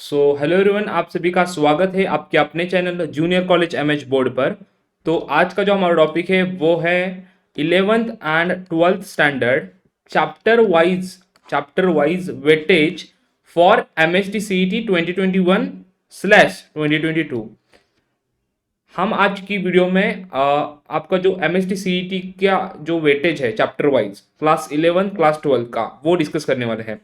Hello everyone, आप सभी का स्वागत है आपके अपने channel junior college MH board पर। तो आज का जो हमारा टॉपिक है वो है 11th and 12th standard chapter wise weightage for MHT CET 2021/2022। हम आज की वीडियो में आपका जो एमएचटी सीईटी का जो वेटेज है चैप्टर वाइज क्लास 11 क्लास 12 का वो डिस्कस करने वाले हैं।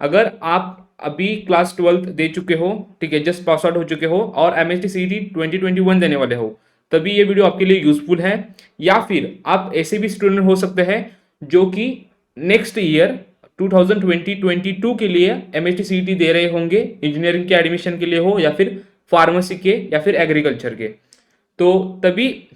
अगर आप अभी क्लास 12 दे चुके हो, ठीक है, जस्ट पास आउट हो चुके हो और एमएचटी सीईटी 2021 देने वाले हो, तभी ये वीडियो आपके लिए यूजफुल है। या फिर आप ऐसे भी स्टूडेंट हो सकते हैं जो कि नेक्स्ट ईयर 2022 के लिए एमएचटी सीईटी दे रहे होंगे, इंजीनियरिंग के एडमिशन के लिए हो या फिर फार्मेसी के या फिर एग्रीकल्चर के। तो तभी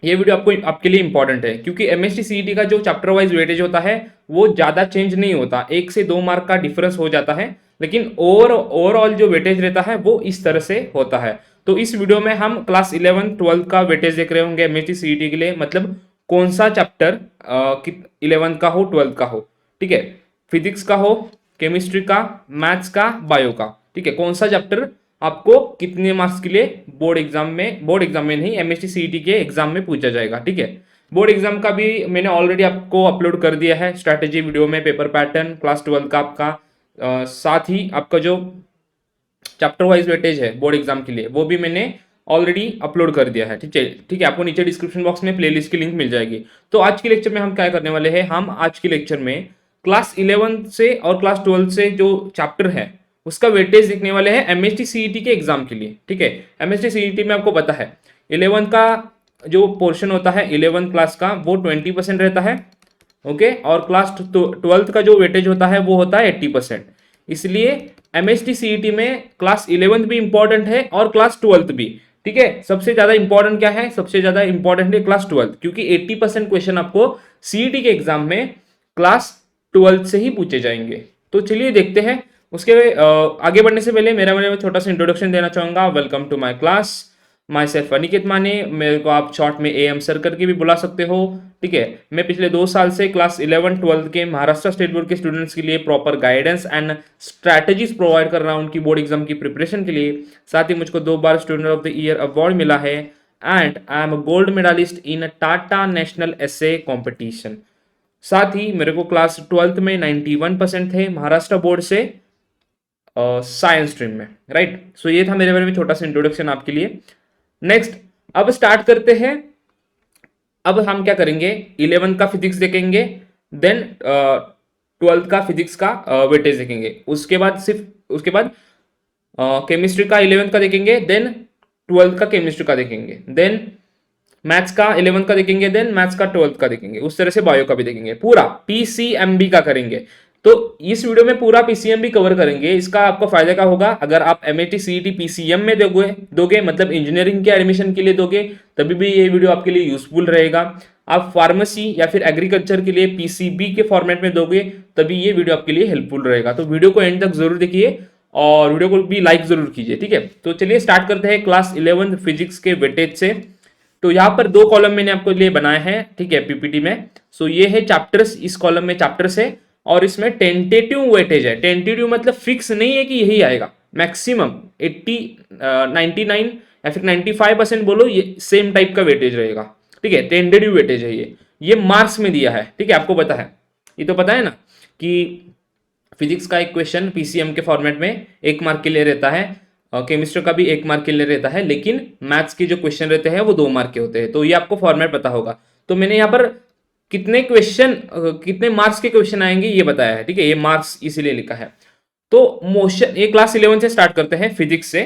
ये वीडियो आपको आपके लिए इंपॉर्टेंट है, क्योंकि एमएसटी सीईटी का जो चैप्टर वाइज वेटेज होता है वो ज़्यादा चेंज नहीं होता, 1 से 2 मार्क का डिफरेंस हो जाता है, लेकिन ओवरऑल जो वेटेज रहता है वो इस तरह से होता है। तो इस वीडियो में हम क्लास 11 12 का वेटेज देख रहे होंगे एमएसटी सीईटी के लिए, मतलब कौन सा चैप्टर 11 का हो 12 का हो, ठीक है, फिजिक्स का हो, केमिस्ट्री का, मैथ्स का, बायो का, ठीक है, कौन सा चैप्टर आपको कितने मार्क्स के लिए बोर्ड एग्जाम में नहीं, एमएसटी सीईटी के एग्जाम में पूछा जाएगा, ठीक है। बोर्ड एग्जाम का भी मैंने ऑलरेडी आपको अपलोड कर दिया है स्ट्रैटेजी वीडियो में, पेपर पैटर्न क्लास 12 का आपका, साथ ही आपका जो चैप्टर वाइज वेटेज है बोर्ड एग्जाम के लिए वो भी मैंने ऑलरेडी अपलोड कर दिया है, ठीक है, ठीक है। आपको नीचे डिस्क्रिप्शन बॉक्स में प्लेलिस्ट की लिंक मिल जाएगी। तो आज के लेक्चर में हम क्या करने वाले हैं, हम आज के लेक्चर में क्लास 11 से और क्लास 12 से जो चैप्टर है उसका वेटेज देखने वाले हैं एमएसटी सीईटी के एग्जाम के लिए, ठीक है। एमएसटी सीईटी में आपको पता है 11 का जो पोर्शन होता है 11 क्लास का वो 20% रहता है, ओके, और क्लास 12 का जो वेटेज होता है वो होता है 80%। इसलिए एमएसटी सीईटी में क्लास 11 भी इंपॉर्टेंट है और क्लास 12 भी, ठीक है। सबसे ज्यादा इंपॉर्टेंट क्या है, सबसे ज्यादा इंपॉर्टेंट है क्लास 12, क्योंकि 80% क्वेश्चन आपको सीईटी के एग्जाम में क्लास 12 से ही पूछे जाएंगे। तो चलिए देखते हैं। उसके आगे बढ़ने से पहले मेरा छोटा सा इंट्रोडक्शन देना चाहूंगा। Welcome to my class, myself Aniket Mane, मेरे को आप शॉर्ट में एएम सर करके भी बुला सकते हो, ठीक है। मैं पिछले 2 साल से क्लास 11 12 के महाराष्ट्र स्टेट बोर्ड के स्टूडेंट्स के लिए proper guidance and strategies provide कर रहा हूं उनकी बोर्ड एग्जाम की प्रिपरेशन के लिए। साथ ही मुझको 2 बार student of the year award मिला है and I am a gold medalist in Tata national essay competition. साथ ही मेरे को क्लास 12 में 91% थे महाराष्ट्र बोर्ड से साइंस स्ट्रीम में, राइट। सो ये था मेरे बारे में छोटा सा इंट्रोडक्शन आपके लिए। नेक्स्ट, अब स्टार्ट करते हैं। अब हम क्या करेंगे, 11 का फिजिक्स देखेंगे, देन 12 का फिजिक्स का वेटेज देखेंगे, उसके बाद केमिस्ट्री का 11 का देखेंगे, देन 12 का केमिस्ट्री का देखेंगे, देन मैथ्स का 11 का देखेंगे, देन मैथ्स का 12 का देखेंगे, उस तरह से बायो का भी देखेंगे, पूरा पीसीएमबी का करेंगे। तो इस वीडियो में पूरा पीसीएमबी कवर करेंगे। इसका आपको फायदा क्या होगा, अगर आप एमएटी सीईटी पीसीएम में दोगे मतलब इंजीनियरिंग के एडमिशन के लिए दोगे, तभी भी ये वीडियो आपके लिए यूजफुल रहेगा। आप फार्मेसी या फिर एग्रीकल्चर के लिए पीसीबी के फॉर्मेट में दोगे, तभी ये वीडियो आपके लिए हेल्पफुल रहेगा। तो वीडियो को एंड तक जरूर देखिए और वीडियो को भी लाइक जरूर कीजिए, ठीक है। तो चलिए स्टार्ट करते हैं क्लास 11 फिजिक्स के वेटेज से। तो यहाँ पर 2 कॉलम मैंने आपको लिए बनाए हैं, ठीक है, पीपीटी में। सो ये है चैप्टर्स, इस कॉलम में चैप्टर्स है और इसमें टेंटेटिव वेटेज है। टेंटेटिव मतलब फिक्स नहीं है कि यही आएगा, मैक्सिमम 80 99 या फिर 95% बोलो, ये सेम टाइप का वेटेज रहेगा, ठीक है। टेंटेटिव वेटेज है ये मार्क्स में दिया है, ठीक है, आपको पता है, ये तो पता है ना कि फिजिक्स का एक क्वेश्चन पीसीएम के फॉर्मेट में 1 मार्क के लिए रहता है, केमिस्ट्री का भी 1 मार्क के लिए रहता है, लेकिन मैथ्स के जो क्वेश्चन रहते हैं वो 2 मार्क के होते हैं। तो ये आपको फॉर्मेट पता होगा। तो मैंने यहाँ पर कितने मार्क्स के क्वेश्चन आएंगे ये बताया है, ठीक है, ये मार्क्स इसीलिए लिखा है। तो मोशन, ये क्लास 11 से स्टार्ट करते हैं फिजिक्स से।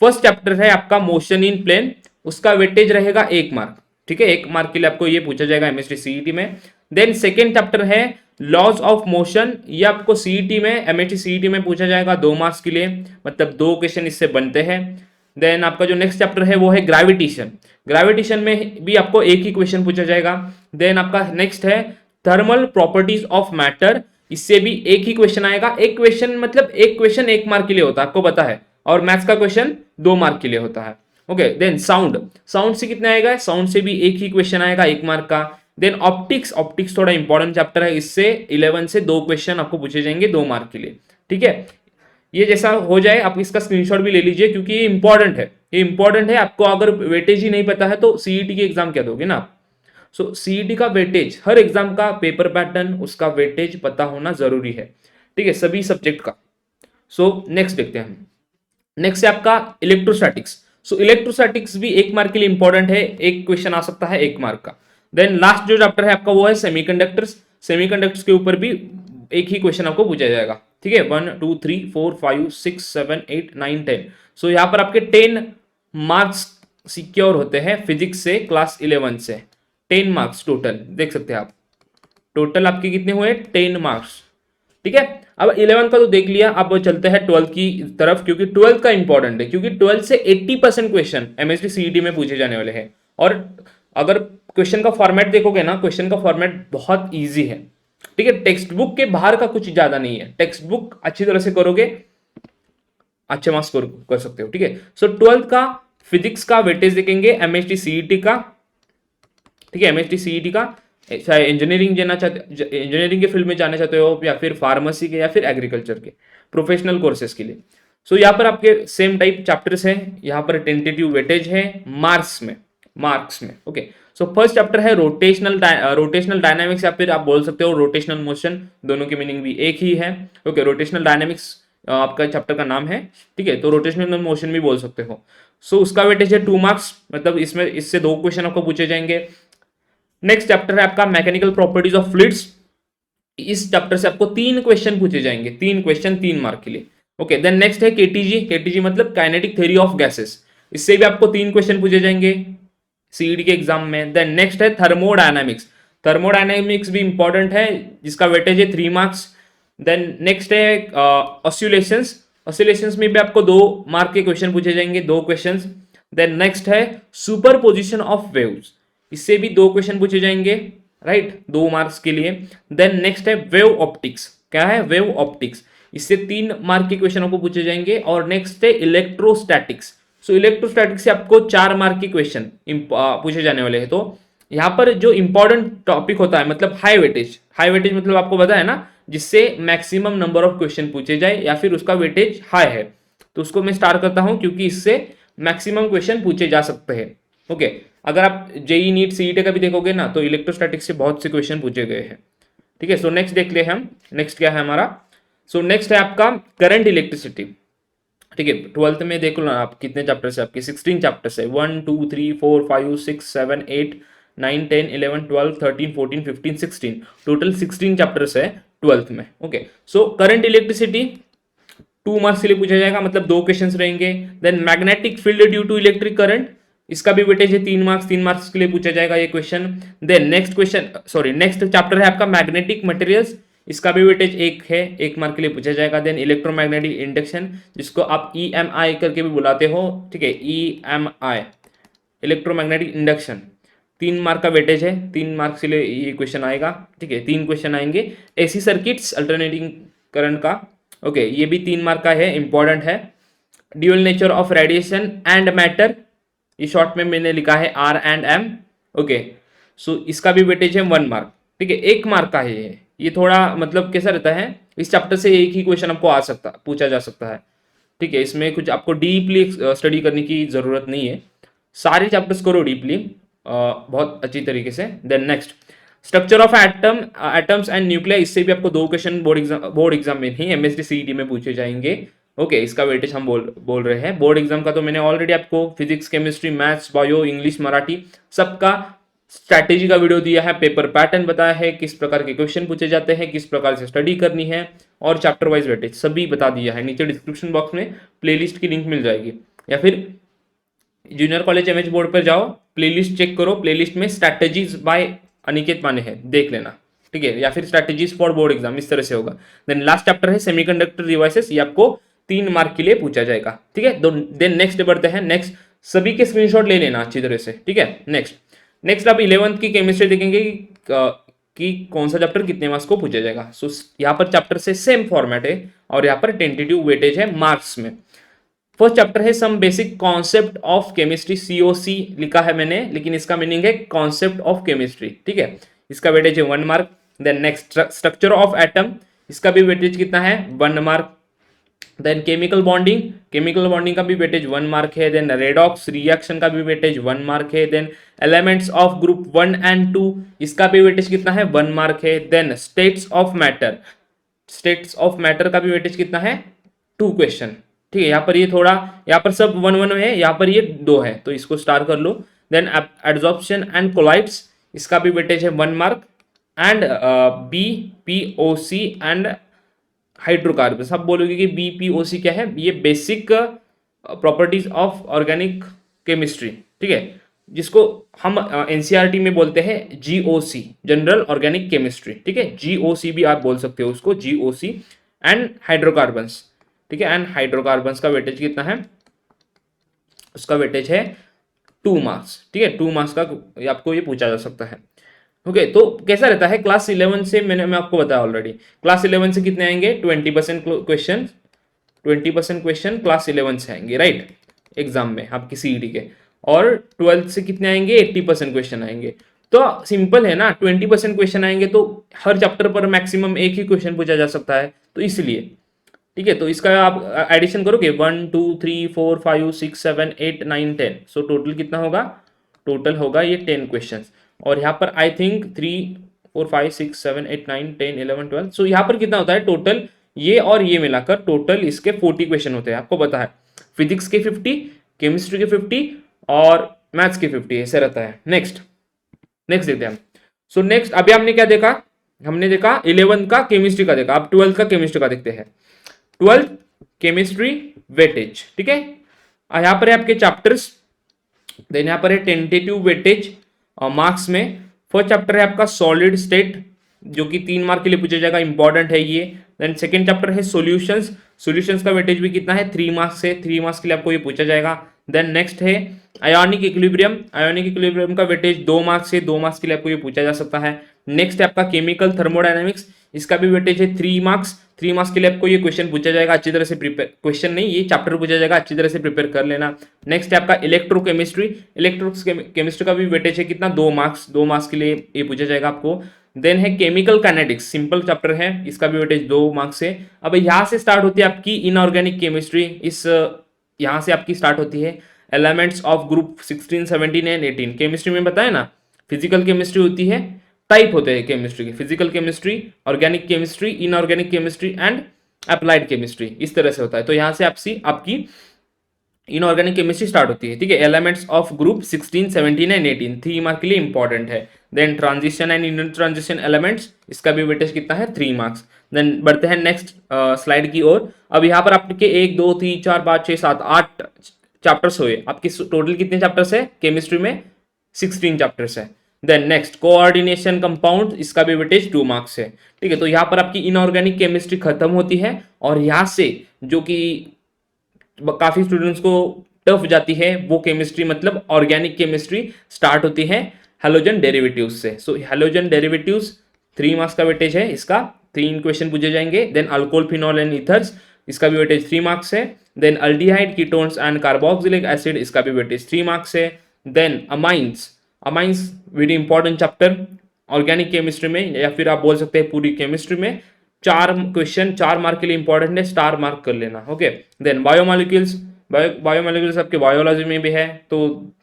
फर्स्ट चैप्टर है आपका मोशन इन प्लेन, उसका वेटेज रहेगा 1 मार्क, ठीक है, 1 मार्क के लिए आपको ये पूछा जाएगा एमएसटी सीईटी में। देन सेकेंड चैप्टर है लॉज ऑफ मोशन, ये आपको सीईटी में, एमएसटी सीईटी में पूछा जाएगा 2 मार्क्स के लिए, मतलब 2 क्वेश्चन इससे बनते हैं। देन आपका जो नेक्स्ट चैप्टर है वो है ग्रेविटेशन, ग्रेविटेशन में भी आपको एक ही क्वेश्चन पूछा जाएगा। देन आपका नेक्स्ट है थर्मल प्रॉपर्टीज ऑफ मैटर, इससे भी एक ही क्वेश्चन आएगा, एक क्वेश्चन मतलब एक क्वेश्चन 1 मार्क के लिए होता है, आपको पता है, और मैथ्स का क्वेश्चन 2 मार्क के लिए होता है, ओके। देन साउंड से कितना आएगा, साउंड से भी एक ही क्वेश्चन आएगा 1 मार्क का। देन ऑप्टिक्स थोड़ा इंपॉर्टेंट चैप्टर है, इससे 11 से 2 क्वेश्चन आपको पूछे जाएंगे 2 मार्क के लिए, ठीक है। ये जैसा हो जाए आप इसका स्क्रीनशॉट भी ले लीजिए, क्योंकि ये इंपॉर्टेंट है, ये इंपॉर्टेंट है। आपको अगर वेटेज ही नहीं पता है तो सीईटी की एग्जाम क्या दोगे ना आप। सो सीईटी का वेटेज, हर एग्जाम का पेपर पैटर्न, उसका वेटेज पता होना जरूरी है, ठीक है, सभी सब्जेक्ट का। सो नेक्स्ट देखते हैं हम। नेक्स्ट है आपका इलेक्ट्रोस्टैटिक्स। सो इलेक्ट्रोस्टैटिक्स भी 1 मार्क के लिए इंपॉर्टेंट है, एक क्वेश्चन आ सकता है 1 मार्क का। देन लास्ट जो चैप्टर है आपका वो है सेमीकंडक्टर्स। सेमीकंडक्टर्स के ऊपर भी एक ही क्वेश्चन आपको पूछा जाएगा, ठीक है। 1 2 3 4 5 6 7 8 9 10। सो यहाँ पर आपके 10 मार्क्स सिक्योर होते हैं फिजिक्स से, क्लास 11 से। 10 मार्क्स टोटल देख सकते हैं आप, टोटल आपके कितने हुए, 10 मार्क्स, ठीक है। अब 11 का तो देख लिया, अब चलते हैं 12 की तरफ, क्योंकि 12 का इंपॉर्टेंट है, क्योंकि 12 से 80% क्वेश्चन एमएसटी सीईटी में पूछे जाने वाले हैं। और अगर क्वेश्चन का फॉर्मेट देखोगे ना, क्वेश्चन का फॉर्मेट बहुत इजी है, ठीक है। टेक्स्ट बुक के बाहर का कुछ ज्यादा नहीं है, टेक्स्ट बुक अच्छी तरह से करोगे अच्छे मार्क्स स्कोर कर सकते हो, ठीक है। सो 12 का फिजिक्स का वेटेज देखेंगे एमएसटी सीईटी का, ठीक है। एमएसटी सीईटी का, चाहे इंजीनियरिंग देना चाहते, इंजीनियरिंग के फील्ड में जाना चाहते हो, या फिर फार्मेसी के, या फिर एग्रीकल्चर के प्रोफेशनल कोर्सेज के लिए। सो यहाँ पर आपके सेम टाइप चैप्टर्स हैं, यहाँ पर टेंटेटिव वेटेज है मार्क्स में ओके। सो फर्स्ट चैप्टर है रोटेशनल डायनामिक्स, या फिर आप बोल सकते हो रोटेशनल मोशन, दोनों की मीनिंग भी एक ही है, ओके। रोटेशनल डायनामिक्स आपका चैप्टर का नाम है, ठीक है। तो रोटेशनल मोशन भी बोल सकते हो। सो उसका वेटेज है 2 मार्क्स, मतलब इसमें इससे 2 क्वेश्चन आपको पूछे जाएंगे। नेक्स्ट चैप्टर है आपका मैकेनिकल प्रॉपर्टीज ऑफ फ्लूइड्स। इस चैप्टर से आपको 3 क्वेश्चन पूछे जाएंगे, 3 क्वेश्चन 3 मार्क के लिए, ओके। देन नेक्स्ट है केटीजी मतलब काइनेटिक थ्योरी ऑफ गैसेस, इससे भी आपको 3 क्वेश्चन पूछे जाएंगे सीईडी के एग्जाम में। देन नेक्स्ट है थर्मोडायनामिक्स भी इंपॉर्टेंट है, जिसका वेटेज है 3 मार्क्स। देन नेक्स्ट है ऑसिलेशंस में भी आपको 2 मार्क के क्वेश्चन पूछे जाएंगे, 2 क्वेश्चन। देन नेक्स्ट है सुपरपोजिशन ऑफ वेव्स, इससे भी 2 क्वेश्चन पूछे जाएंगे, राइट, 2 मार्क्स के लिए। देन नेक्स्ट है वेव ऑप्टिक्स, क्या है वेव ऑप्टिक्स, इससे 3 मार्क के क्वेश्चन आपको पूछे जाएंगे। और नेक्स्ट है इलेक्ट्रोस्टैटिक्स। सो इलेक्ट्रोस्टैटिक्स से आपको 4 मार्क के क्वेश्चन पूछे जाने वाले हैं। तो यहाँ पर जो इंपॉर्टेंट टॉपिक होता है, मतलब हाई वेटेज मतलब आपको पता है ना, जिससे मैक्सिमम नंबर ऑफ क्वेश्चन पूछे जाए, या फिर उसका वेटेज हाई है, तो उसको मैं स्टार करता हूं, क्योंकि इससे मैक्सिमम क्वेश्चन पूछे जा सकते हैं, ओके। अगर आप जेई नीट सीईटी का भी देखोगे ना, तो इलेक्ट्रोस्टैटिक्स से बहुत से क्वेश्चन पूछे गए हैं, ठीक है। सो नेक्स्ट देख ले हम, नेक्स्ट क्या है हमारा। सो नेक्स्ट है आपका करंट इलेक्ट्रिसिटी, ठीक है। 12th में देख लो ना आप, कितने चैप्टर्स है आपके, 16 चैप्टर्स है, 1 2 3 4 5 6 7 8 9 10 11 12 13 14 15 16, टोटल 16 चैप्टर्स है 12th में, okay. So current electricity 2 marks के लिए पूछा जाएगा, मतलब 2 क्वेश्चन रहेंगे। Then magnetic field due to electric current, इसका भी वेटेज है 3 मार्क्स के लिए पूछा जाएगा ये क्वेश्चन। देन नेक्स्ट चैप्टर है आपका मैग्नेटिक मटेरियल्स, इसका भी वेटेज 1 मार्क के लिए पूछा जाएगा। देन इलेक्ट्रोमैग्नेटिक इंडक्शन, जिसको आप EMI करके भी बुलाते हो, ठीक है, EMI इलेक्ट्रोमैग्नेटिक इंडक्शन, 3 मार्क का वेटेज है, 3 मार्क्स के लिए ये क्वेश्चन आएगा, ठीक है। 3 क्वेश्चन आएंगे। AC सर्किट्स अल्टरनेटिंग करंट का, ओके, ये भी 3 मार्क का है, इंपॉर्टेंट है। Dual nature of radiation and matter, ये शॉर्ट में मैंने लिखा है R&M, ओके। सो इसका भी वेटेज है 1 मार्क, ठीक है। 1 मार्क का है ये थोड़ा मतलब कैसा रहता है, इस चैप्टर से एक ही क्वेश्चन आपको पूछा जा सकता है, ठीक है। इसमें कुछ आपको डीपली स्टडी करने की जरूरत नहीं है, सारे चैप्टर्स करो डीपली, बहुत अच्छी तरीके से। Then next structure of atoms and nuclear, इससे भी आपको 2 क्वेश्चन बोर्ड एग्जाम में नहीं एमएसटी सीईटी में पूछे जाएंगे, ओके। इसका वेटेज हम बोल रहे हैं। बोर्ड एग्जाम का तो मैंने ऑलरेडी आपको physics chemistry maths bio English Marathi सबका स्ट्रैटेजी का वीडियो दिया है, पेपर पैटर्न बताया है, किस प्रकार के क्वेश्चन पूछे जाते हैं, किस प्रकार से स्टडी करनी है, और चैप्टर वाइज वेटेज सभी बता दिया है। नीचे डिस्क्रिप्शन बॉक्स में प्लेलिस्ट की लिंक मिल जाएगी, या फिर जूनियर कॉलेज एमएच बोर्ड पर जाओ, प्लेलिस्ट चेक करो, प्लेलिस्ट में स्ट्रैटेजीज बाय अनिकेत माने है, देख लेना, ठीक है। या फिर स्ट्रैटेजीज फॉर बोर्ड एग्जाम, इस तरह से होगा। देन लास्ट चैप्टर है सेमीकंडक्टर डिवाइसेस, ये आपको 3 मार्क के लिए पूछा जाएगा, ठीक है। देन नेक्स्ट बढ़ते हैं, नेक्स्ट सभी के स्क्रीनशॉट ले लेना अच्छी तरह से, ठीक है। नेक्स्ट आप 11th की केमिस्ट्री देखेंगे कि कौन सा चैप्टर कितने मार्क्स को पूछा जाएगा। सो यहाँ पर चैप्टर से सेम फॉर्मेट है, और यहाँ पर टेंटेटिव वेटेज है मार्क्स में। फर्स्ट चैप्टर है some basic concept of chemistry, COC लिखा है मैंने, लेकिन इसका मीनिंग है कॉन्सेप्ट ऑफ केमिस्ट्री, ठीक है। इसका वेटेज है 1 mark. Then next structure of atom, इसका भी वेटेज कितना है, 1 मार्क। देन केमिकल बॉन्डिंग का भी वेटेज 1 मार्क है। देन रेडॉक्स रिएक्शन का भी वेटेज 1 मार्क है। Then elements of group 1 and 2 इसका भी वेटेज कितना है, 1 मार्क है। देन स्टेट्स ऑफ मैटर का भी वेटेज कितना है, 2 क्वेश्चन। ठीक है, यहाँ पर ये थोड़ा, यहाँ पर सब 1 1 है, यहाँ पर ये 2 है, तो इसको स्टार कर लो। देन एड्सॉर्प्शन एंड कोलाइड्स इसका भी वेटेज है 1 mark. And B P O C and hydrocarbon, सब बोलोगे कि बीपीओसी क्या है, ये basic properties of organic chemistry. ठीक है, जिसको हम एनसीईआरटी में बोलते हैं जीओसी, जनरल ऑर्गेनिक केमिस्ट्री। ठीक है, जीओसी भी आप बोल सकते हो उसको, जीओसी। एंड हाइड्रोकार्बन्स, ठीक है, एंड हाइड्रोकार्बन्स का वेटेज कितना है, उसका वेटेज है 2 मार्क्स। ठीक है, 2 मार्क्स का आपको ये पूछा जा सकता है। ओके, तो कैसा रहता है क्लास 11 से, मैं आपको बताया ऑलरेडी, क्लास 11 से कितने आएंगे, 20% क्वेश्चन, 20% क्वेश्चन क्लास 11 से आएंगे, राइट, एग्जाम में आपकी सीईटी के। और 12th से कितने आएंगे, 80% क्वेश्चन आएंगे। तो सिंपल है ना, 20% क्वेश्चन आएंगे तो हर चैप्टर पर मैक्सिमम एक ही क्वेश्चन पूछा जा सकता है, तो इसलिए। ठीक है, तो इसका आप एडिशन करोगे 1 2 3 4 5 6 7 8 9 10, सो टोटल कितना होगा, टोटल होगा ये 10 क्वेश्चन। और यहाँ पर आई थिंक 3 4 5 6 7 8 9 10 11 12, सो यहाँ पर कितना होता है टोटल, ये और ये मिलाकर टोटल इसके 40 क्वेश्चन होते हैं, आपको पता है। फिजिक्स के 50, केमिस्ट्री के 50 और मैथ्स के 50, ऐसे रहता है। नेक्स्ट देखते हैं हम। सो नेक्स्ट अभी हमने क्या देखा, हमने देखा 11 का केमिस्ट्री का देखा, अब 12 का केमिस्ट्री का देखते हैं। 12 केमिस्ट्री वेटेज, ठीक है, यहाँ पर है आपके चैप्टर्स, देन यहाँ पर है टेंटेटिव वेटेज मार्क्स में। फर्स्ट चैप्टर है आपका सॉलिड स्टेट, जो कि 3 मार्क के लिए पूछा जाएगा, इंपॉर्टेंट है ये। देन सेकंड चैप्टर है सॉल्यूशंस का वेटेज भी कितना है, 3 मार्क्स है, 3 मार्क्स के लिए आपको ये पूछा जाएगा। देन नेक्स्ट है आयोनिक इक्विलिब्रियम का वेटेज 2 मार्क्स है, 2 मार्क्स के लिए आपको ये पूछा जा सकता है। नेक्स्ट है आपका केमिकल थर्मोडायनेमिक्स, इसका भी वेटेज है 3 मार्क्स, 3 मार्क्स के लिए आपको ये क्वेश्चन पूछा जाएगा, अच्छी तरह से प्रिपेयर, क्वेश्चन नहीं ये चैप्टर पूछा जाएगा, अच्छी तरह से प्रिपेयर कर लेना। नेक्स्ट है आपका इलेक्ट्रोकेमिस्ट्री का भी वेटेज है कितना, 2 मार्क्स, 2 मार्क्स के लिए ये पूछा जाएगा आपको। देन है केमिकल काइनेटिक्स, सिंपल चैप्टर है, इसका भी वेटेज 2 मार्क्स है। अब यहाँ से स्टार्ट होती है आपकी इनऑर्गेनिक केमिस्ट्री, इस यहाँ से आपकी स्टार्ट होती है elements of group 16 17 and 18। Chemistry में बताया ना, फिजिकल केमिस्ट्री होती है, टाइप होते हैं केमिस्ट्री के, physical chemistry, organic chemistry, inorganic chemistry and applied chemistry, इस तरह से होता है। तो यहाँ से आपकी इनऑर्गेनिक केमिस्ट्री स्टार्ट होती है। ठीक है, elements of group 16 17 and 18 3 mark के लिए इंपॉर्टेंट है। Then transition and in transition elements, इसका भी वेटेज कितना है, 3 मार्क्स। देन बढ़ते हैं नेक्स्ट स्लाइड की ओर। अब यहाँ पर आपके 1 2 3 4 5 6 7 8 चैप्टर्स हुए, आपकी टोटल कितने चैप्टर्स है केमिस्ट्री में, 16 चैप्टर्स है। देन नेक्स्ट कोऑर्डिनेशन कंपाउंड, इसका भी वेटेज 2 मार्क्स है। ठीक है, तो यहाँ पर आपकी इनऑर्गेनिक केमिस्ट्री खत्म होती है, और यहाँ से जो कि काफी स्टूडेंट्स को टफ जाती है, वो केमिस्ट्री मतलब ऑर्गेनिक केमिस्ट्री स्टार्ट होती है हैलोजन डेरिवेटिव्स से। सो हैलोजन डेरिवेटिव्स 3 मार्क्स का वेटेज है, इसका 3 क्वेश्चन पूछे जाएंगे। Then alcohol phenol and ethers, इसका भी वेटेज 3 मार्क्स है। Then aldehyde ketones and carboxylic acid, इसका भी वेटेज 3 मार्क्स है। Then amines very important chapter organic chemistry में, या फिर आप बोल सकते हैं पूरी केमिस्ट्री में। 4 क्वेश्चन 4 मार्क के लिए इंपॉर्टेंट है, स्टार मार्क कर लेना। ओके, देन बायोमोलिक्यूल्स आपके बायोलॉजी में भी है, तो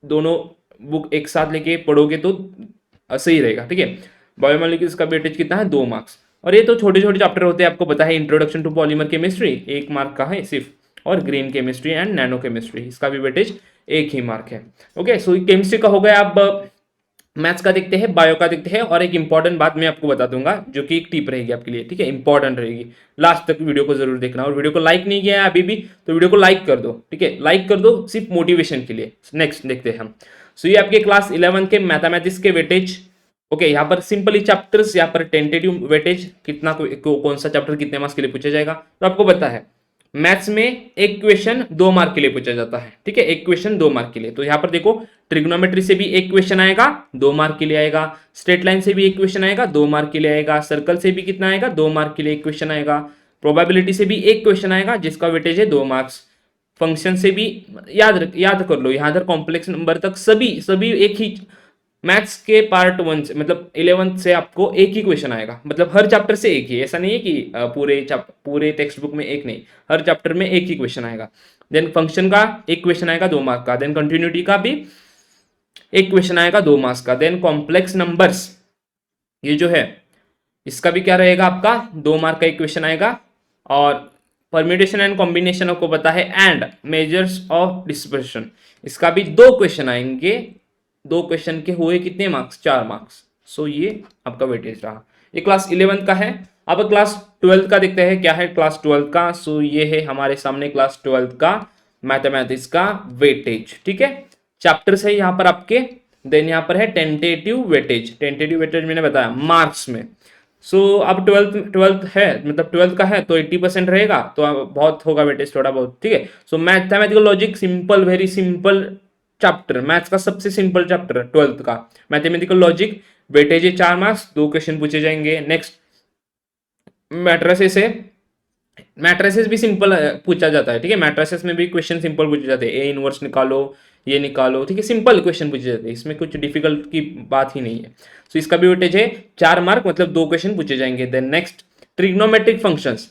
दोनों बुक एक साथ लेके पढ़ोगे तो सही रहेगा। ठीक है, बायोमोलिक्यूल्स का वेटेज कितना है, 2 मार्क्स। और ये तो छोटे छोटे चैप्टर होते हैं, आपको पता है। Introduction to polymer chemistry 1 mark का है सिर्फ, और green chemistry and nano chemistry, इसका भी वेटेज 1 ही मार्क है। ओके, सो केमिस्ट्री का हो गया। अब मैथ्स का देखते हैं, बायो का देखते हैं, और एक इंपॉर्टेंट बात मैं आपको बता दूंगा, जो कि एक टिप रहेगी आपके लिए। ठीक है, इंपॉर्टेंट रहेगी, लास्ट तक वीडियो को जरूर देखना। और वीडियो को लाइक नहीं किया है अभी भी, तो वीडियो को लाइक कर दो। ठीक है, लाइक कर दो सिर्फ मोटिवेशन के लिए। नेक्स्ट देखते हैं हम। सो ये आपके क्लास 11 के मैथमेटिक्स के वेटेज। ओके, यहाँ पर सिंपली चैप्टर्स, यहाँ पर टेंटेटिव वेटेज कितना, कौन सा चैप्टर कितने मार्क्स के लिए पूछा जाएगा, तो आपको पता है मैथ्स में एक क्वेश्चन 2 मार्क के लिए पूछा जाता है। ठीक है, एक क्वेश्चन 2 मार्क के लिए। तो यहाँ पर देखो, ट्रिग्नोमेट्री से भी एक क्वेश्चन आएगा, 2 मार्क के लिए आएगा। स्ट्रेट लाइन से भी एक क्वेश्चन आएगा, 2 मार्क के लिए आएगा। सर्कल से भी कितना आएगा, 2 मार्क के लिए एक क्वेश्चन आएगा। प्रोबेबिलिटी से भी एक क्वेश्चन आएगा, जिसका वेटेज है 2 मार्क्स। फंक्शन से भी याद कर लो, यहाँ तक कॉम्प्लेक्स नंबर तक सभी एक ही मैथ्स के पार्ट 1 से मतलब 11th से आपको एक ही क्वेश्चन आएगा, मतलब हर चैप्टर से एक ही, ऐसा नहीं है कि पूरे टेक्स्ट बुक में एक नहीं, हर चैप्टर में एक ही क्वेश्चन आएगा। देन फंक्शन का एक क्वेश्चन आएगा 2 मार्क का, देन कंटिन्यूटी का भी एक क्वेश्चन आएगा 2 मार्क्स का, देन कॉम्प्लेक्स नंबर्स ये जो है इसका भी क्या रहेगा आपका 2 मार्क का एक क्वेश्चन आएगा, और परम्यूटेशन एंड कॉम्बिनेशन आपको पता है, एंड मेजर्स ऑफ डिस्पर्शन इसका भी 2 क्वेश्चन आएंगे, 2 क्वेश्चन के हुए कितने मार्क्स 4 मार्क्स। सो ये आपका वेटेज रहा, ये क्लास 11 का है। अब क्लास 12 का देखते हैं क्या है क्लास 12 का। सो ये है हमारे सामने क्लास 12 का मैथमेटिक्स का वेटेज, ठीक है। चैप्टर्स है यहाँ पर आपके, देन यहाँ पर है टेंटेटिव वेटेज, टेंटेटिव वेटेज मैंने बताया मार्क्स में। सो अब ट्वेल्थ है, मतलब 12 का है तो 80% रहेगा, तो अब बहुत होगा वेटेज थोड़ा बहुत, ठीक है। सो mathematical logic simple, very simple chapter, maths का सबसे सिंपल चैप्टर 12th का मैथमेटिकल लॉजिक, वेटेज है 4 मार्क्स, 2 क्वेश्चन पूछे जाएंगे। नेक्स्ट मैट्रिसेस है, मैट्रिसेस भी सिंपल पूछा जाता है, ठीक है। मैट्रिसेस में भी क्वेश्चन सिंपल पूछे जाते हैं, ए इनवर्स निकालो, ये निकालो, ठीक है, सिंपल क्वेश्चन पूछे जाते हैं, इसमें कुछ डिफिकल्ट की बात ही नहीं है। सो इसका भी वेटेज है 4 मार्क, मतलब 2 क्वेश्चन पूछे जाएंगे। Then next trigonometric functions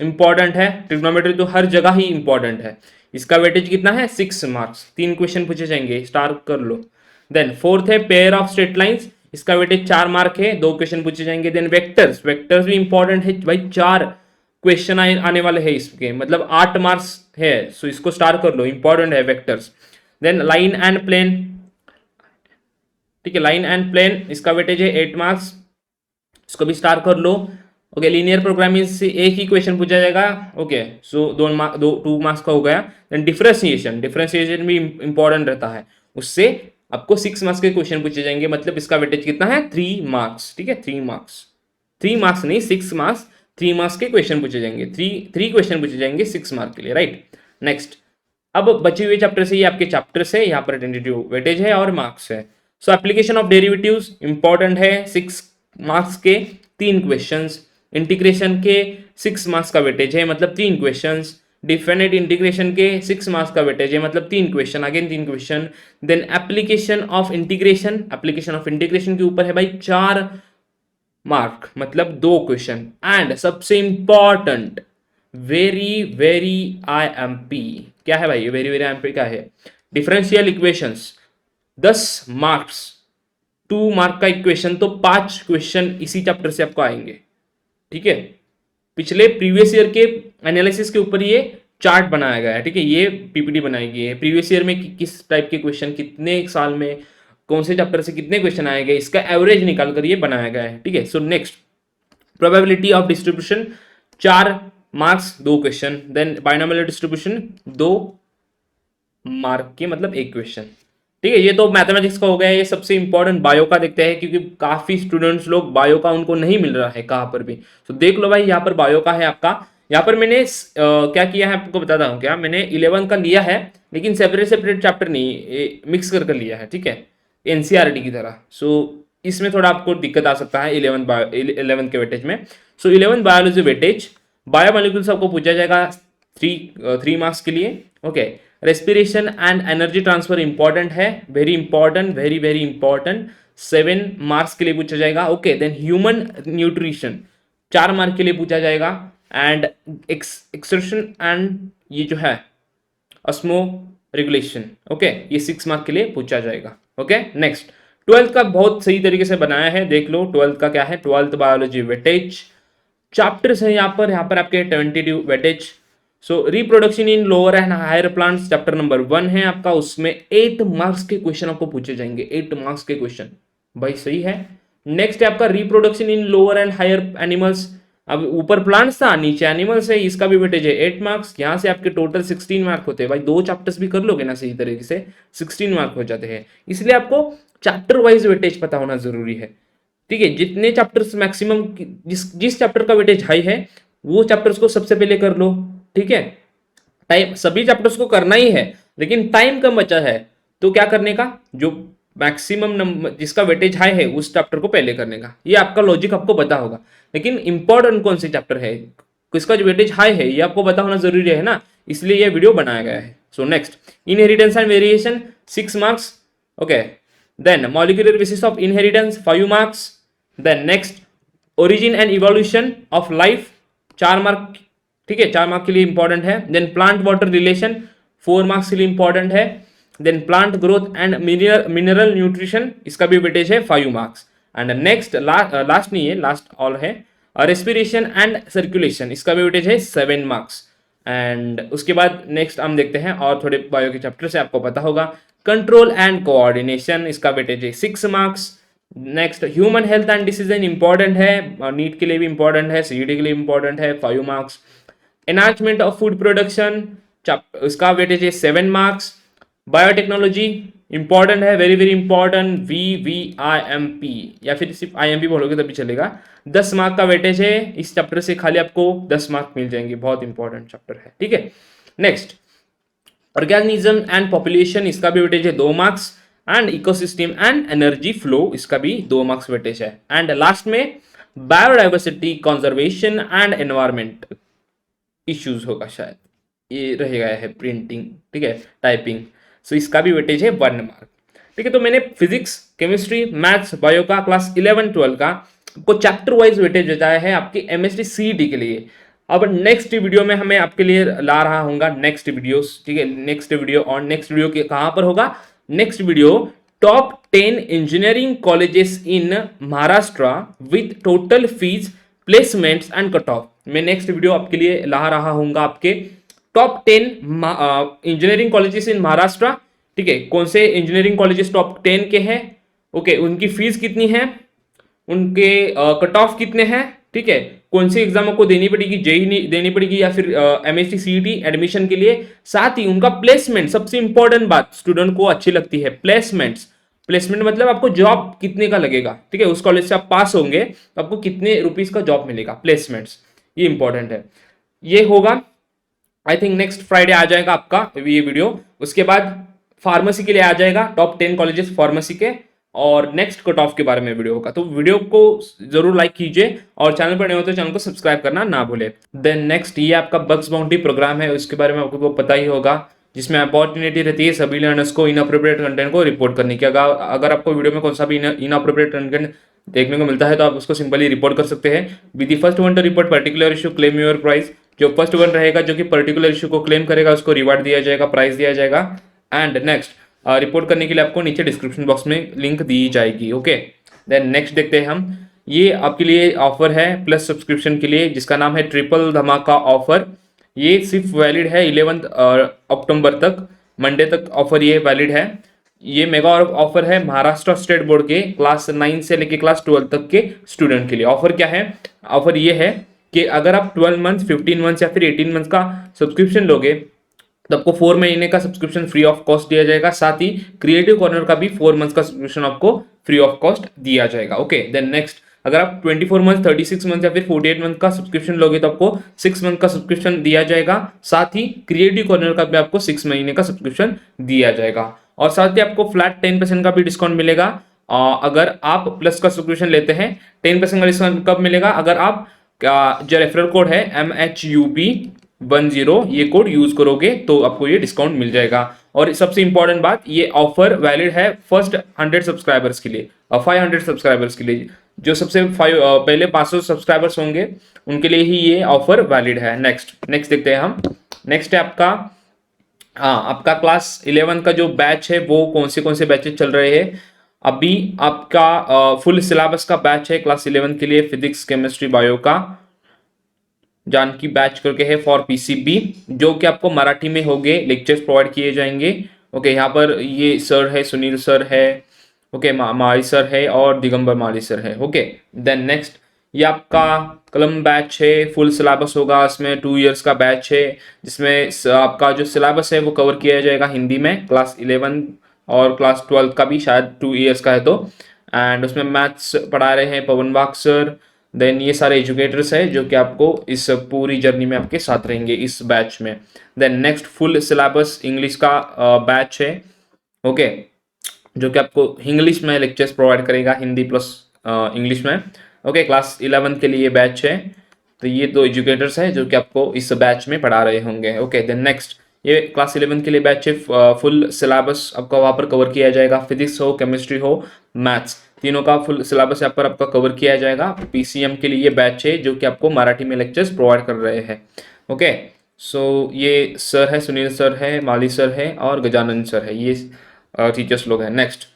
important है, ट्रिग्नोमेट्री तो हर जगह ही इंपॉर्टेंट है, इसका वेटेज कितना है 6 मार्क्स, 3 क्वेश्चन पूछे जाएंगे, स्टार कर लो। देन फोर्थ है पेयर ऑफ स्ट्रेट लाइंस, इसका वेटेज 4 मार्क है, 2 क्वेश्चन पूछे जाएंगे। देन वेक्टर्स, वेक्टर्स भी इंपॉर्टेंट है भाई, 4 क्वेश्चन आने वाले हैं इसके, मतलब 8 मार्क्स है, सो इसको स्टार कर लो, इंपॉर्टेंट है vectors. Then line and plane, ठीक है, लाइन एंड प्लेन इसका वेटेज है 8 मार्क्स, इसको भी स्टार कर लो। ओके, लीनियर प्रोग्रामिंग से एक ही क्वेश्चन पूछा जाएगा, ओके, सो 2 मार्क्स का हो गया। देन डिफरेंशिएशन, डिफरेंशिएशन भी इंपॉर्टेंट रहता है, उससे आपको 6 मार्क्स के क्वेश्चन पूछे जाएंगे, मतलब इसका वेटेज कितना है 3 मार्क्स, ठीक है, 3 मार्क्स, 3 मार्क्स नहीं 6 मार्क्स, 3 मार्क्स के क्वेश्चन पूछे जाएंगे, 3 क्वेश्चन पूछे जाएंगे 6 मार्क के लिए, राइट। नेक्स्ट अब बचे हुए चैप्टर से, ये आपके चैप्टर्स है, यहाँ पर टेंटेटिव वेटेज है और मार्क्स है। सो एप्लीकेशन ऑफ डेरिवेटिव्स इंपॉर्टेंट है, 6 मार्क्स के 3 क्वेश्चंस, इंटीग्रेशन के 6 मार्क्स का वेटेज है, मतलब 3 क्वेश्चंस, डिफिनेट इंटीग्रेशन के 6 मार्क्स का वेटेज है, मतलब 3 question, again 3 question. Then application of integration, application of integration के ऊपर है भाई 4 मार्क, मतलब 2 क्वेश्चन। एंड सबसे इंपॉर्टेंट वेरी वेरी IMP, क्या है भाई वेरी वेरी IMP क्या है, डिफरेंशियल इक्वेशंस 10 मार्क्स, 2 मार्क का इक्वेशन, तो 5 क्वेश्चन इसी चैप्टर से आपको आएंगे, ठीक है। पिछले प्रीवियस ईयर के एनालिसिस के ऊपर ये चार्ट बनाया गया है, ठीक है, ये PPT बनाई गई है, प्रीवियस ईयर में किस टाइप के क्वेश्चन कितने साल में कौन से चैप्टर से कितने क्वेश्चन आए गए, इसका एवरेज निकाल कर ये बनाया गया है, ठीक है। So next probability of distribution 4 marks 2 question. Then binomial distribution 2 mark के, मतलब 1 क्वेश्चन, ठीक है। ये तो मैथमेटिक्स का हो गया, ये सबसे इंपॉर्टेंट बायो का देखते हैं, क्योंकि काफी स्टूडेंट्स लोग बायो का उनको नहीं मिल रहा है कहाँ पर भी, तो देख लो भाई यहाँ पर बायो का है आपका। यहाँ पर मैंने क्या किया है आपको बताता हूँ, क्या मैंने 11 का लिया है, लेकिन सेपरेट सेपरेट चैप्टर नहीं, मिक्स कर लिया है, ठीक है, NCERT की तरह। सो इसमें थोड़ा आपको दिक्कत आ सकता है 11 के वेटेज में। सो 11 बायोलॉजी वेटेज, बायोमोलिक्यूल्स आपको पूछा जाएगा 3 मार्क्स के लिए, okay. Respiration and energy transfer important है, very important, very very important, 7 marks के लिए पूछा जाएगा, okay. Then human nutrition 4 mark के लिए पूछा जाएगा, एंड एक्सर्शन एंड ये जो है ऑस्मो रेगुलेशन, ओके, ये 6 मार्क के लिए पूछा जाएगा, ओके। नेक्स्ट 12th का बहुत सही तरीके से बनाया है, देख लो 12th का क्या है, 12th बायोलॉजी वेटेज चैप्टर्स है यहाँ पर आपके tentative weightage. So reproduction in lower and higher plants chapter number 1 है आपका, उसमें 8 मार्क्स के क्वेश्चन आपको पूछे जाएंगे, 8 मार्क्स के क्वेश्चन, भाई सही है। नेक्स्ट है आपका reproduction in lower and higher animals, अब ऊपर प्लांट्स था नीचे एनिमल्स है, इसका भी वेटेज है 8 मार्क्स, यहाँ से आपके टोटल 16 मार्क होते हैं भाई, 2 चैप्टर्स भी कर लोगे ना सही तरीके से 16 मार्क हो जाते हैं, इसलिए आपको चैप्टर वाइज वेटेज पता होना जरूरी है, ठीक है। जितने चैप्टर्स मैक्सिमम जिस चैप्टर का वेटेज हाई है वो चैप्टर्स को सबसे पहले कर लो, ठीक है। टाइम सभी चैप्टर्स को करना ही है, लेकिन टाइम कम बचा है, तो क्या करने का, जो मैक्सिमम नंबर जिसका वेटेज हाई है उस चैप्टर को पहले करने का, ये आपका लॉजिक आपको पता होगा। लेकिन इंपॉर्टेंट कौन से चैप्टर है, किसका जो वेटेज हाई है ये आपको पता होना जरूरी है ना, इसलिए ये वीडियो बनाया गया है। So next inheritance and variation 6 marks, okay. Then molecular basis of inheritance 5 marks, then next origin and evolution of life 4 mark, ठीक है, 4 मार्क के लिए इंपॉर्टेंट है। Then plant water relation 4 marks के लिए इंपॉर्टेंट है। Then plant growth and mineral nutrition, इसका भी वेटेज है 5 मार्क्स। एंड नेक्स्ट लास्ट नहीं है, लास्ट ऑल है रेस्पिरेशन एंड सर्कुलेशन, इसका भी वेटेज है 7 मार्क्स। एंड उसके बाद नेक्स्ट हम देखते हैं और थोड़े बायो के चैप्टर से आपको पता होगा, कंट्रोल एंड कोऑर्डिनेशन, इसका वेटेज है 6 marks. Next human health and decision important है, नीट के लिए भी इंपॉर्टेंट है, सीईटी के लिए इंपॉर्टेंट है, 5 marks. Enhancement of food production, उसका वेटेज है 7 मार्क्स। बायोटेक्नोलॉजी इंपॉर्टेंट है, वेरी वेरी इंपॉर्टेंट, VVIMP या फिर सिर्फ IMP बोलोगे तभी चलेगा। 10 मार्क का वेटेज है, इस चैप्टर से खाली आपको 10 मार्क मिल जाएंगे, बहुत इंपॉर्टेंट चैप्टर है, ठीक है। नेक्स्ट ऑर्गेनिज्म एंड पॉपुलेशन, इसका भी वेटेज है 2 marks. And ecosystem and energy flow, इसका भी 2 मार्क्स वेटेज है। एंड लास्ट में biodiversity conservation and environment issues होगा शायद, ये रहेगा है प्रिंटिंग, ठीक है, टाइपिंग, सो इसका भी वेटेज है 1 मार्क, ठीक है। तो मैंने फिजिक्स, केमिस्ट्री, मैथ्स, बायो का क्लास 11 12 का आपको चैप्टर वाइज वेटेज बताया है आपके MST CET के लिए। अब नेक्स्ट वीडियो में हमें आपके लिए ला रहा हूँगा नेक्स्ट वीडियोस, ठीक है, नेक्स्ट वीडियो। और नेक्स्ट वीडियो के कहाँ पर होगा, next video top 10 engineering colleges in Maharashtra with total fees, placements and cut off. मैं नेक्स्ट वीडियो आपके लिए ला रहा हूँ आपके top 10 engineering colleges in Maharashtra, ठीक है, कौन से इंजीनियरिंग कॉलेजेस टॉप 10 के हैं, ओके, उनकी फीस कितनी है, उनके कट ऑफ कितने हैं, ठीक है, कौन सी एग्जाम को देनी पड़ेगी, जेई देनी पड़ेगी या फिर MST CET एडमिशन के लिए, साथ ही उनका प्लेसमेंट, सबसे इंपॉर्टेंट बात स्टूडेंट को अच्छी लगती है, प्लेसमेंट्स। प्लेसमेंट मतलब आपको जॉब कितने का लगेगा, ठीक है, उस कॉलेज से आप पास होंगे तो आपको कितने रुपीस का जॉब मिलेगा, प्लेसमेंट्स, ये इंपॉर्टेंट है। ये होगा आई थिंक नेक्स्ट फ्राइडे आ जाएगा आपका ये वीडियो। उसके बाद फार्मेसी के लिए आ जाएगा टॉप 10 कॉलेजेस फार्मेसी के, और नेक्स्ट कट ऑफ के बारे में वीडियो होगा। तो वीडियो को जरूर लाइक कीजिए और चैनल पर नए हो तो चैनल को सब्सक्राइब करना ना भूले। देन नेक्स्ट ये आपका बग्स बाउंटी प्रोग्राम है, उसके बारे में आपको पता ही होगा, जिसमें अपॉर्चुनिटी रहती है सभी लर्नर्स को इनअप्रोप्रिएट कंटेंट को रिपोर्ट करने की। अगर आपको वीडियो में कौन सा भी इनअप्रोप्रिएट कंटेंट देखने को मिलता है तो आप उसको सिंपली रिपोर्ट कर सकते हैं। With the first one two report particular issue claim your price, जो फर्स्ट वन रहेगा जो कि पर्टिकुलर इशू को क्लेम करेगा उसको रिवार्ड दिया जाएगा, प्राइस दिया जाएगा। एंड नेक्स्ट रिपोर्ट करने के लिए आपको नीचे डिस्क्रिप्शन बॉक्स में लिंक दी जाएगी, ओके। देन नेक्स्ट देखते हैं हम, ये आपके लिए ऑफर है प्लस सब्सक्रिप्शन के लिए, जिसका नाम है ट्रिपल धमाका ऑफर। ये सिर्फ वैलिड है 11 अक्टूबर तक, मंडे तक ऑफर ये वैलिड है। ये मेगा ऑफर है महाराष्ट्र स्टेट बोर्ड के क्लास 9 से लेके क्लास 12 तक के स्टूडेंट के लिए। ऑफर क्या है, ऑफर ये है कि अगर आप 12 मंथ, 15 मंथ या फिर 18 मंथ का सब्सक्रिप्शन लोगे तो आपको 4 महीने का सब्सक्रिप्शन फ्री ऑफ कॉस्ट दिया जाएगा, साथ ही क्रिएटिव कॉर्नर का भी 4 मंथ का सब्सक्रिप्शन आपको फ्री ऑफ कॉस्ट दिया जाएगा, ओके। देन नेक्स्ट अगर आप 24 मंथ, 36 मंथ या फिर 48 मंथ का सब्सक्रिप्शन लोगे तो आपको 6 मंथ का सब्सक्रिप्शन दिया जाएगा, साथ ही क्रिएटिव कॉर्नर का भी आपको 6 महीने का सब्सक्रिप्शन दिया जाएगा, और साथ ही आपको फ्लैट 10% का भी डिस्काउंट मिलेगा अगर आप प्लस का सब्सक्रिप्शन लेते हैं। 10% का डिस्काउंट कब मिलेगा, अगर आप जो रेफरल कोड है MHUB10 ये कोड यूज करोगे तो आपको ये डिस्काउंट मिल जाएगा। और सबसे इंपॉर्टेंट बात, ये ऑफर वैलिड है फर्स्ट 100 सब्सक्राइबर्स के लिए और 500 सब्सक्राइबर्स के लिए। जो सबसे पहले 500 सब्सक्राइबर्स होंगे उनके लिए ही ये ऑफर वैलिड है। नेक्स्ट देखते हैं हम। नेक्स्ट है आपका क्लास 11 का जो बैच है वो कौन से बैचेस चल रहे हैं। अभी आपका फुल सिलेबस का बैच है क्लास 11 के लिए, फिजिक्स, केमिस्ट्री, बायो का जानकी बैच करके है फॉर PCB, जो कि आपको मराठी में होंगे, लेक्चर्स प्रोवाइड किए जाएंगे, ओके। यहाँ पर ये सर है, सुनील सर है, ओके, माली सर है और दिगंबर माली सर है, ओके। देन नेक्स्ट ये आपका कलम बैच है, फुल सिलेबस होगा, इसमें 2 इयर्स का बैच है, जिसमें आपका जो सिलेबस है वो कवर किया जाएगा हिंदी में, क्लास 11 और क्लास 12 का भी शायद 2 इयर्स का है तो। एंड उसमें मैथ्स पढ़ा रहे हैं पवन वाघ सर। देन ये सारे एजुकेटर्स हैं जो कि आपको इस पूरी जर्नी में आपके साथ रहेंगे इस बैच में। Then next full syllabus English का बैच है, ओके, जो कि आपको इंग्लिश में लेक्चर्स प्रोवाइड करेगा, हिंदी प्लस इंग्लिश में, ओके। क्लास 11 के लिए बैच है, तो ये 2 एजुकेटर्स हैं जो कि आपको इस बैच में पढ़ा रहे होंगे, ओके। देन नेक्स्ट ये क्लास 11 के लिए बैच है। फुल सिलेबस आपका वहाँ पर कवर किया जाएगा, फिजिक्स हो, केमिस्ट्री हो, मैथ्स, तीनों का फुल सिलेबस यहाँ पर आपका कवर किया जाएगा। पीसीएम के लिए ये बैच है जो कि आपको मराठी में लेक्चर्स प्रोवाइड कर रहे हैं। ओके, सो ये सर है, सुनील सर है, माली सर है और गजानन सर है, ये टीचर्स लोग हैं। नेक्स्ट,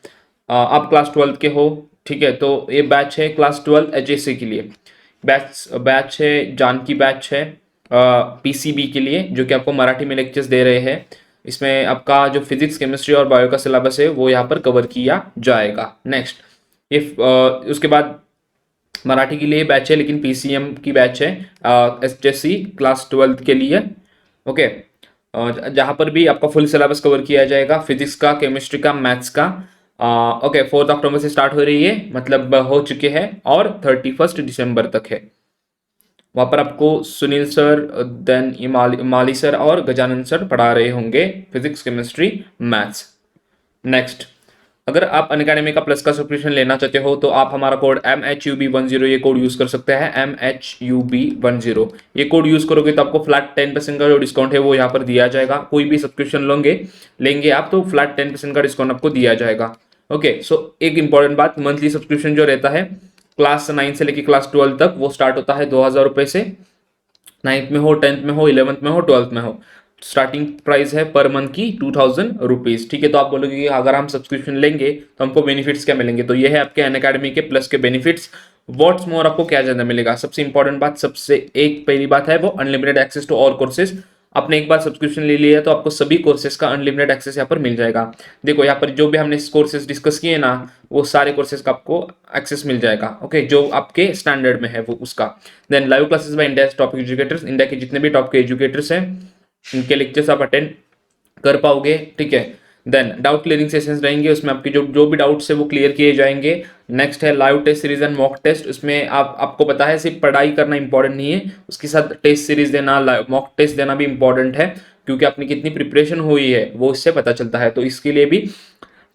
आप क्लास 12 के हो, ठीक है, तो ये बैच है क्लास 12 एचएससी के लिए। बैच है, जानकी बैच है पीसीबी के लिए, जो कि आपको मराठी में लेक्चर्स दे रहे हैं। इसमें आपका जो फिजिक्स, केमिस्ट्री और बायो का सिलेबस है वो यहाँ पर कवर किया जाएगा। नेक्स्ट, ये उसके बाद मराठी के लिए बैच है, लेकिन पीसीएम की बैच है एचएससी क्लास 12 के लिए। ओके, जहाँ पर भी आपका फुल सिलेबस कवर किया जाएगा, फिजिक्स का, केमिस्ट्री का, मैथ्स का। ओके, 4 अक्टूबर से स्टार्ट हो रही है, मतलब हो चुके हैं और 31 दिसंबर तक है। वहाँ पर आपको सुनील सर, देन माली सर और गजानन सर पढ़ा रहे होंगे फिजिक्स, केमिस्ट्री, मैथ्स। नेक्स्ट, अगर आप अनअकैडमी का प्लस का सब्सक्रिप्शन लेना चाहते हो तो आप हमारा कोड MHUB10 ये कोड यूज कर सकते हैं, MHUB10। ये कोड यूज करोगे तो आपको फ्लैट 10% का जो डिस्काउंट है वो यहाँ पर दिया जाएगा। कोई भी सब्सक्रिप्शन लेंगे आप तो फ्लैट 10% का डिस्काउंट आपको दिया जाएगा। ओके, सो एक इंपॉर्टेंट बात, मंथली सब्सक्रिप्शन जो रहता है क्लास 9 से लेकर क्लास 12 तक वो स्टार्ट होता है 2000 रुपये से। 9th में हो, 10th में हो, 11th में हो, 12th में हो, स्टार्टिंग प्राइस है पर मंथ की 2000 रुपीज। ठीक है, तो आप बोलोगे कि अगर हम सब्सक्रिप्शन लेंगे तो हमको बेनिफिट्स क्या मिलेंगे, तो ये है आपके अनअकैडमी के प्लस के बेनिफिट्स। व्हाट्स मोर, आपको क्या ज्यादा मिलेगा, सबसे इंपॉर्टेंट बात, सबसे एक पहली बात है वो unlimited access to all courses. आपने एक बार सब्सक्रिप्शन ले लिया तो आपको सभी कोर्सेज का अनलिमिटेड एक्सेस यहाँ पर मिल जाएगा। देखो यहाँ पर जो भी हमने कोर्सेज डिस्कस किए ना, वो सारे कोर्सेज का आपको एक्सेस मिल जाएगा। ओके, जो आपके स्टैंडर्ड में है वो उसका। Then live classes by India top educators, India के जितने भी टॉप के एजुकेटर्स हैं इनके लेक्चर्स आप अटेंड कर पाओगे। ठीक है, देन डाउट क्लियरिंग सेशंस रहेंगे, उसमें आपके जो भी डाउट्स है वो क्लियर किए जाएंगे। नेक्स्ट है live test series and mock test. उसमें आपको पता है सिर्फ पढ़ाई करना इंपॉर्टेंट नहीं है, उसके साथ टेस्ट सीरीज देना, मॉक टेस्ट देना भी इंपॉर्टेंट है, क्योंकि अपनी कितनी प्रिपरेशन हुई है वो इससे पता चलता है। तो इसके लिए भी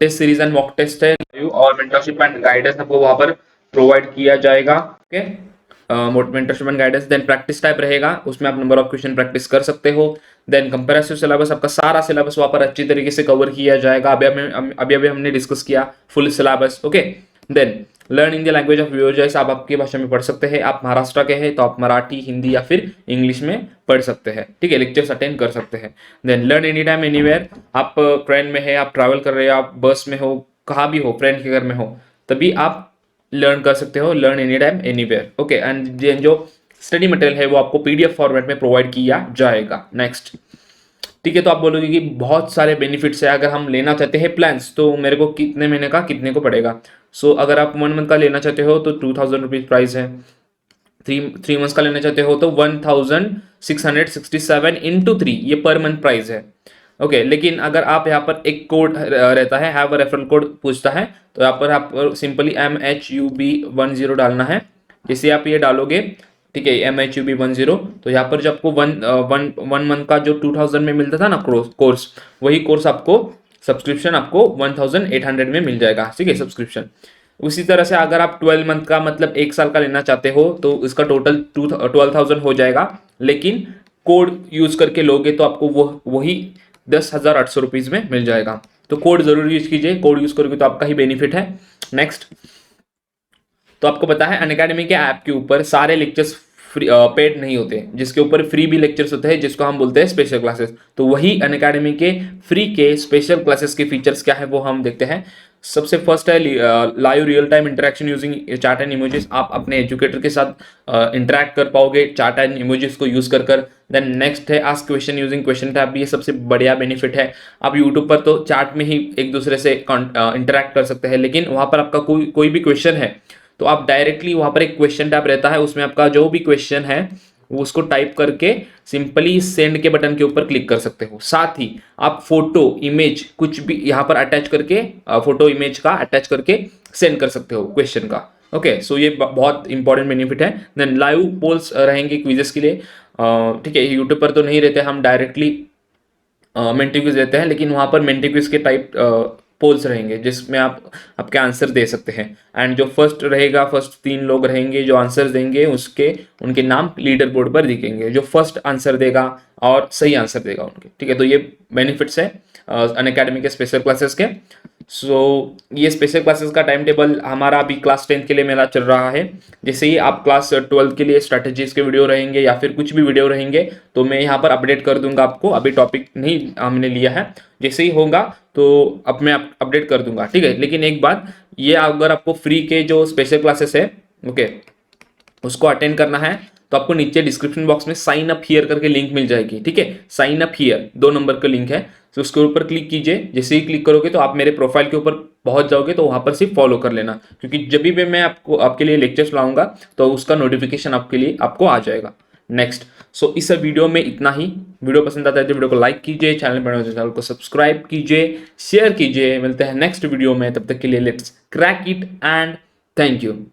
test series and mock test है, और मेंटरशिप एंड गाइडेंस आपको वहां पर प्रोवाइड किया जाएगा। Okay, mentorship and guidance. Then practice type रहेगा, उसमें आप नंबर ऑफ क्वेश्चन प्रैक्टिस कर सकते हो। देन कंपैरेटिव सिलेबस, आपका सारा सिलेबस वहां पर अच्छी तरीके से कवर किया जाएगा। अभी हमने डिस्कस किया full syllabus. Okay, then learn in the language of your choice, आप आपकी भाषा में पढ़ सकते हैं। आप महाराष्ट्र के हैं तो आप मराठी, हिंदी या फिर इंग्लिश में पढ़ सकते हैं। ठीक है, लेक्चर्स अटेंड कर सकते हैं। Then learn any time anywhere, आप ट्रेन में है, आप ट्रैवल कर रहे हो, आप बस में हो, कहाँ भी हो, फ्रेंड के घर में हो, तभी आप लर्न कर सकते हो, learn any time anywhere. Okay, and जो स्टडी मटेरियल है वो आपको पीडीएफ फॉर्मेट में प्रोवाइड किया जाएगा। नेक्स्ट, ठीक है, तो आप बोलोगे कि बहुत सारे बेनिफिट्स है, अगर हम लेना चाहते हैं प्लान्स तो मेरे को कितने महीने का कितने को पड़ेगा। सो अगर आप 1 मंथ का लेना चाहते हो तो 2000 रुपीज प्राइस है। 3 मंथ्स का लेना चाहते हो तो 1667 इंटू 3 ये पर मंथ प्राइस है। ओके, लेकिन अगर आप यहाँ पर एक कोड रहता है, हैव अ रेफरल कोड पूछता है, तो यहाँ पर आप सिंपली MHUB10 डालना है। जैसे आप ये डालोगे, ठीक है, MHUB10, तो यहाँ पर जो आपको वन मंथ का जो 2000 में मिलता था ना कोर्स, वही कोर्स आपको सब्सक्रिप्शन आपको 1800 में मिल जाएगा। ठीक है, सब्सक्रिप्शन। उसी तरह से अगर आप 12 मंथ का मतलब 1 साल का लेना चाहते हो तो इसका टोटल 12,000 हो जाएगा, लेकिन कोड यूज करके लोगे तो आपको वही 10,800 रुपीज में मिल जाएगा। तो कोड जरूर यूज कीजिए, कोड यूज करोगे तो आपका ही बेनिफिट है। नेक्स्ट, तो आपको पता है अनअकैडमी के ऐप के ऊपर सारे लेक्चर्स पेड नहीं होते, जिसके ऊपर फ्री भी लेक्चर्स होते हैं, जिसको हम बोलते हैं स्पेशल क्लासेस। तो वही अनअकैडमी के फ्री के स्पेशल क्लासेस के फीचर्स क्या है वो हम देखते हैं। सबसे फर्स्ट है live real time interaction using chart and emojis. आप अपने एजुकेटर के साथ इंटरेक्ट कर पाओगे चार्ट एंड इमोजेस को यूज कर। देन नेक्स्ट है ask question using question tab. ये सबसे बढ़िया बेनिफिट है। आप यूट्यूब पर तो चार्ट में ही एक दूसरे से इंटरेक्ट कर सकते हैं, लेकिन वहां पर आपका कोई भी क्वेश्चन है तो आप डायरेक्टली वहां पर एक क्वेश्चन टैब रहता है, उसमें आपका जो भी क्वेश्चन है वो उसको टाइप करके सिंपली सेंड के बटन के ऊपर क्लिक कर सकते हो। साथ ही आप फोटो इमेज कुछ भी यहाँ पर अटैच करके फोटो इमेज का अटैच करके सेंड कर सकते हो क्वेश्चन का। ओके, सो ये बहुत इंपॉर्टेंट बेनिफिट है। देन लाइव पोल्स रहेंगे क्विजेस के लिए। ठीक है, यूट्यूब पर तो नहीं रहते, हम डायरेक्टली मेंटी क्विज देते हैं, लेकिन वहां पर मेंटी क्विज के टाइप पोल्स रहेंगे जिसमें आप आपके आंसर दे सकते हैं। एंड जो फर्स्ट रहेगा, फर्स्ट 3 लोग रहेंगे जो आंसर देंगे, उसके उनके नाम लीडर बोर्ड पर दिखेंगे, जो फर्स्ट आंसर देगा और सही आंसर देगा उनके। ठीक है, तो ये बेनिफिट्स है अनअकैडमी के स्पेशल क्लासेस के। सो ये स्पेशल क्लासेस का टाइम टेबल हमारा अभी क्लास 10 के लिए मेरा चल रहा है। जैसे ही आप क्लास 12 के लिए स्ट्रैटेजीज के वीडियो रहेंगे या फिर कुछ भी वीडियो रहेंगे तो मैं यहाँ पर अपडेट कर दूंगा आपको। अभी टॉपिक नहीं हमने लिया है, जैसे ही होगा तो अब मैं अपडेट कर दूंगा। ठीक है, लेकिन एक बात, ये अगर आपको फ्री के जो स्पेशल क्लासेस है ओके उसको अटेंड करना है तो आपको नीचे डिस्क्रिप्शन बॉक्स में साइन अप हियर करके लिंक मिल जाएगी। ठीक है, साइन अप हियर 2 नंबर का लिंक है, तो उसके ऊपर क्लिक कीजिए। जैसे ही क्लिक करोगे तो आप मेरे प्रोफाइल के ऊपर पहुंच जाओगे, तो वहां पर सिर्फ फॉलो कर लेना, क्योंकि जब भी मैं आपको आपके लिए लेक्चर्स लाऊंगा तो उसका नोटिफिकेशन आपके लिए आपको आ जाएगा। नेक्स्ट, सो इस वीडियो में इतना ही। वीडियो पसंद आता है तो वीडियो को लाइक कीजिए, चैनल पर नए हो तो चैनल को सब्सक्राइब कीजिए, शेयर कीजिए। मिलते हैं नेक्स्ट वीडियो में, तब तक के लिए let's crack it and thank you.